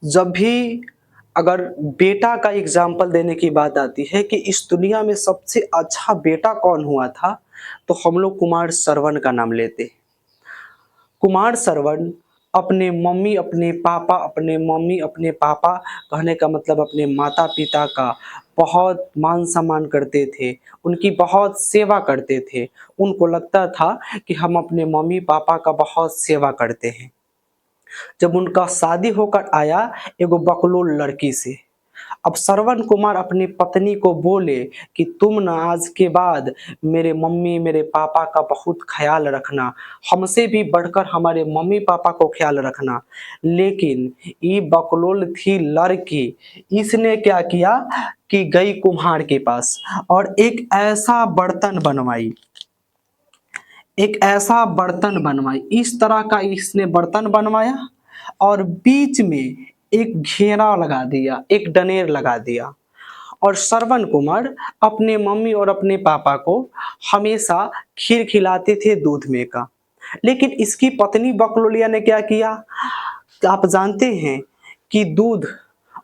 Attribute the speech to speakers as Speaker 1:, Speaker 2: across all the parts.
Speaker 1: जब भी अगर बेटा का एग्ज़ाम्पल देने की बात आती है कि इस दुनिया में सबसे अच्छा बेटा कौन हुआ था, तो हम लोग कुमार सरवन का नाम लेते हैं। कुमार सरवन अपने मम्मी, अपने पापा कहने का मतलब अपने माता-पिता का बहुत मान-सम्मान करते थे, उनकी बहुत सेवा करते थे। उनको लगता था कि हम अपने मम्मी-पापा का बहुत सेवा करते हैं। जब उनका शादी होकर आया एगो बकलोल लड़की से। अब श्रवण कुमार अपनी पत्नी को बोले कि तुम ना आज के बाद मेरे मम्मी मेरे पापा का बहुत ख्याल रखना, हमसे भी बढ़कर हमारे मम्मी पापा को ख्याल रखना। लेकिन ये बकलोल थी लड़की, इसने क्या किया कि गई कुम्हार के पास और एक ऐसा बर्तन बनवाई, इस तरह का इसने बर्तन बनवाया और बीच में एक घेरा लगा दिया, एक डनेर लगा दिया। और श्रवण कुमार अपने मम्मी और अपने पापा को हमेशा खीर खिलाते थे दूध में का। लेकिन इसकी पत्नी बकलोलिया ने क्या किया? आप जानते हैं कि दूध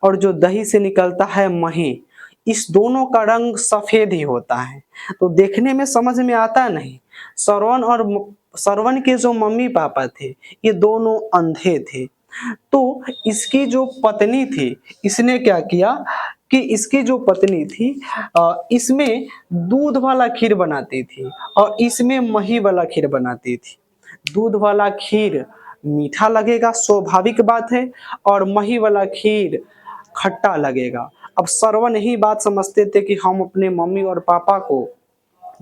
Speaker 1: और जो दही से निकलता है मही, इस दोनों का रंग सफेद ही होता है, तो देखने में समझ में आता नहीं। श्रवण के जो मम्मी पापा थे ये दोनों अंधे थे। तो इसकी जो पत्नी थी इसने क्या किया कि इसकी जो पत्नी थी इसमें दूध वाला खीर बनाती थी और इसमें मही वाला खीर बनाती थी। दूध वाला खीर मीठा लगेगा, स्वाभाविक बात है, और मही वाला खीर खट्टा लगेगा। अब श्रवण यही बात समझते थे कि हम अपने मम्मी और पापा को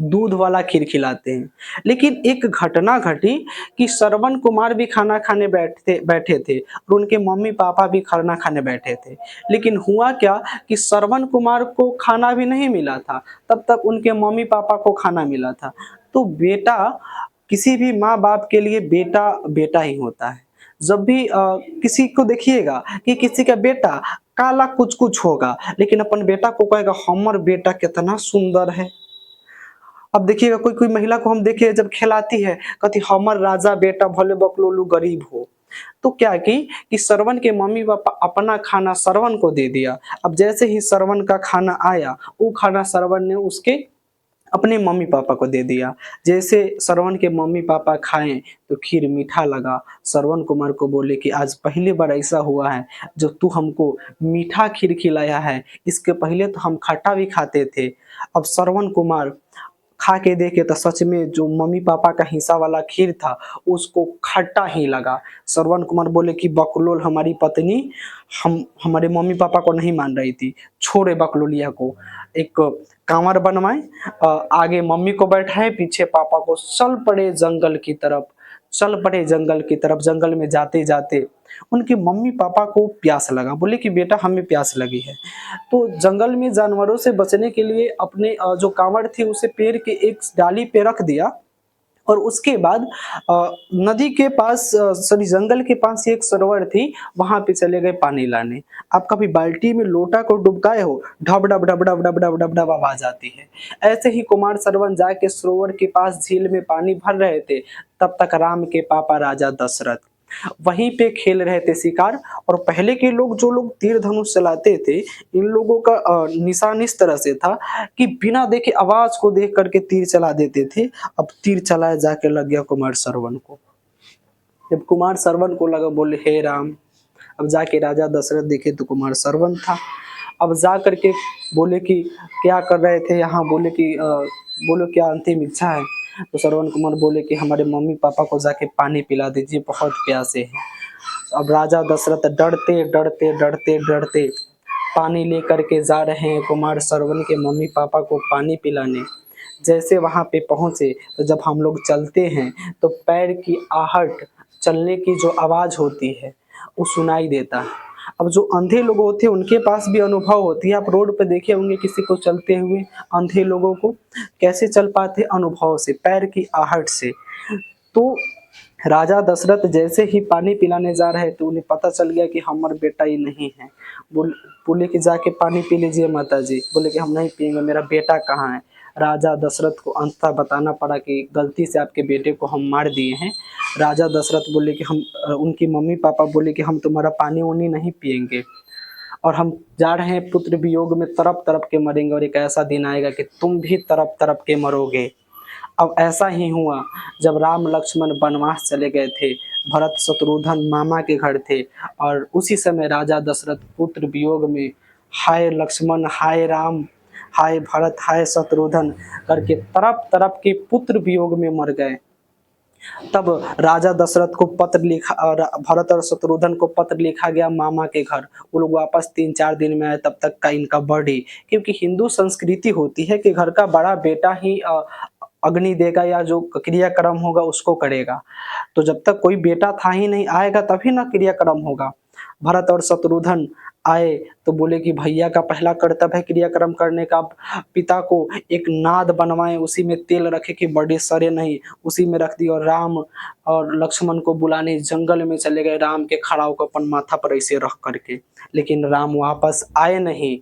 Speaker 1: दूध वाला खीर खिलाते हैं। लेकिन एक घटना घटी कि श्रवण कुमार भी खाना खाने बैठे थे और उनके मम्मी पापा भी खाना खाने बैठे थे। लेकिन हुआ क्या कि श्रवण कुमार को खाना भी नहीं मिला था, तब तक उनके मम्मी पापा को खाना मिला था। तो बेटा, किसी भी माँ बाप के लिए बेटा बेटा ही होता है। जब भी किसी को देखिएगा कि किसी का बेटा काला कुछ कुछ होगा, लेकिन अपन बेटा को कहेगा हमर बेटा कितना सुंदर है। अब देखिएगा कोई कोई महिला को हम देखे जब खिलाती है, कहती हमर राजा बेटा भले बकलोलू गरीब हो। तो क्या की कि श्रवण के मम्मी पापा अपना खाना श्रवण को दे दिया। अब जैसे ही श्रवण का खाना आया, वो खाना श्रवण ने उसके अपने मम्मी पापा को दे दिया। जैसे श्रवण के मम्मी पापा खाएं तो खीर मीठा लगा। श्रवण कुमार को बोले कि आज पहली बार ऐसा हुआ है जो तू हमको मीठा खीर खिलाया है, इसके पहले तो हम खट्टा भी खाते थे। अब श्रवण कुमार खा के देखे तो सच में जो मम्मी पापा का हिस्सा वाला खीर था उसको खट्टा ही लगा। श्रवण कुमार बोले कि बकलोल हमारी पत्नी हम हमारे मम्मी पापा को नहीं मान रही थी, छोड़े बकलोलिया को। एक कांवर बनवाए, आगे मम्मी को बैठाए, पीछे पापा को। चल पड़े जंगल की तरफ। जंगल में जाते जाते उनके मम्मी पापा को प्यास लगा, बोले कि बेटा हमें प्यास लगी है। तो जंगल में जानवरों से बचने के लिए अपने जो कांवड़ थी उसे पेड़ के एक डाली पे रख दिया और उसके बाद नदी के पास सॉरी जंगल के पास एक सरोवर थी, वहां पे चले गए पानी लाने। आप कभी बाल्टी में लोटा को डुबकाए हो, ढब डब डब डब डब डब डब डब आवाज आती है। ऐसे ही कुमार सरवन जाके सरोवर के पास झील में पानी भर रहे थे, तब तक राम के पापा राजा दशरथ वहीं पे खेल रहे थे शिकार। और पहले के लोग जो लोग तीर धनुष चलाते थे, इन लोगों का निशान इस तरह से था कि बिना देखे आवाज को देख करके तीर चला देते थे। अब तीर चलाया जाके लग गया कुमार सरवन को। जब कुमार सरवन को लगा, बोले हे राम। अब जाके राजा दशरथ देखे तो कुमार सरवन था। अब जा करके बोले कि क्या कर रहे थे यहाँ, बोले कि बोलो क्या अंतिम इच्छा है। तो श्रवण कुमार बोले कि हमारे मम्मी पापा को जाके पानी पिला दीजिए, बहुत प्यासे हैं। अब राजा दशरथ डरते डरते डरते डरते पानी लेकर के जा रहे हैं कुमार सरवन के मम्मी पापा को पानी पिलाने। जैसे वहां पे पहुंचे तो जब हम लोग चलते हैं तो पैर की आहट, चलने की जो आवाज होती है वो सुनाई देता है। अब जो अंधे लोग होते हैं उनके पास भी अनुभव होती है। आप रोड पे देखे होंगे किसी को चलते हुए, अंधे लोगों को कैसे चल पाते, अनुभव से, पैर की आहट से। तो राजा दशरथ जैसे ही पानी पिलाने जा रहे तो उन्हें पता चल गया कि हमारा बेटा ही नहीं है। बोले कि जाके पानी पी लीजिए माता जी। बोले कि हम नहीं पिएंगे, मेरा बेटा कहाँ है। राजा दशरथ को अंततः बताना पड़ा कि गलती से आपके बेटे को हम मार दिए हैं। राजा दशरथ बोले कि उनकी मम्मी पापा बोले कि हम तुम्हारा पानी वानी नहीं पिएंगे और हम जा रहे हैं पुत्र वियोग में, तड़प तड़प के मरेंगे और एक ऐसा दिन आएगा कि तुम भी तड़प तड़प के मरोगे। अब ऐसा ही हुआ जब राम लक्ष्मण वनवास चले गए थे, भरत शत्रुघ्न मामा के घर थे और उसी समय राजा दशरथ पुत्र वियोग में हाय लक्ष्मण, हाय राम, हाय भरत, हाय शत्रुघ्न करके तड़प तड़प के पुत्र वियोग में मर गए। तब राजा दशरथ को पत्र लिखा और भरत और शत्रुघ्न को पत्र लिखा गया मामा के घर। वो लोग वापस 3-4 दिन में आए, तब तक का इनका बर्थडे, क्योंकि हिंदू संस्कृति होती है कि घर का बड़ा बेटा ही अग्नि देगा या जो क्रियाक्रम होगा उसको करेगा। तो जब तक कोई बेटा था ही नहीं, आएगा तभी ना क्रियाक्रम होगा। भरत और शत्रुघ्न आए तो बोले कि भैया का पहला कर्तव्य है क्रियाक्रम करने का। पिता को एक नाद बनवाए, उसी में तेल रखे कि बड़े सरे नहीं, उसी में रख दी और राम और लक्ष्मण को बुलाने जंगल में चले गए, राम के खड़ाऊ को अपन माथा पर ऐसे रख करके। लेकिन राम वापस आए नहीं।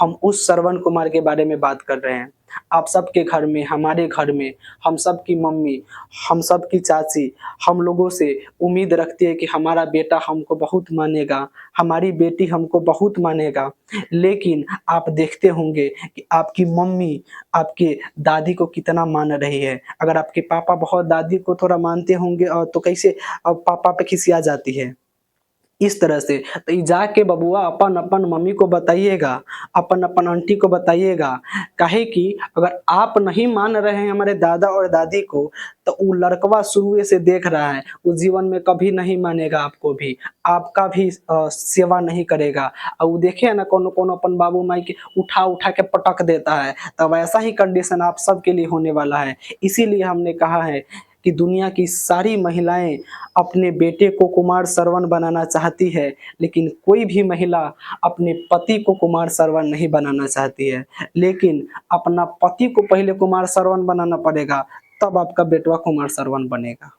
Speaker 1: हम उस श्रवण कुमार के बारे में बात कर रहे हैं। आप सबके घर में, हमारे घर में, हम सब की मम्मी, हम सब की चाची हम लोगों से उम्मीद रखती है कि हमारा बेटा हमको बहुत मानेगा, हमारी बेटी हमको बहुत मानेगा। लेकिन आप देखते होंगे कि आपकी मम्मी आपके दादी को कितना मान रही है। अगर आपके पापा बहुत दादी को थोड़ा मानते होंगे और तो कैसे अब पापा पे खिसिया जाती है। इस तरह से तो ई जाके बबुआ अपन अपन मम्मी को बताइएगा, अपन अपन आंटी को बताइएगा। काहे कि अगर आप नहीं मान रहे हैं हमारे दादा और दादी को, तो वो लड़कवा शुरू से देख रहा है, वो जीवन में कभी नहीं मानेगा आपको भी, आपका भी सेवा नहीं करेगा। और वो देखे ना कोनो कोनो अपन बाबू माई के उठा उठा के पटक देता है, तब ऐसा ही कंडीशन आप सबके लिए होने वाला है। इसीलिए हमने कहा है कि दुनिया की सारी महिलाएं अपने बेटे को कुमार सरवन बनाना चाहती है, लेकिन कोई भी महिला अपने पति को कुमार सरवन नहीं बनाना चाहती है। लेकिन अपना पति को पहले कुमार सरवन बनाना पड़ेगा, तब आपका बेटवा कुमार सरवन बनेगा।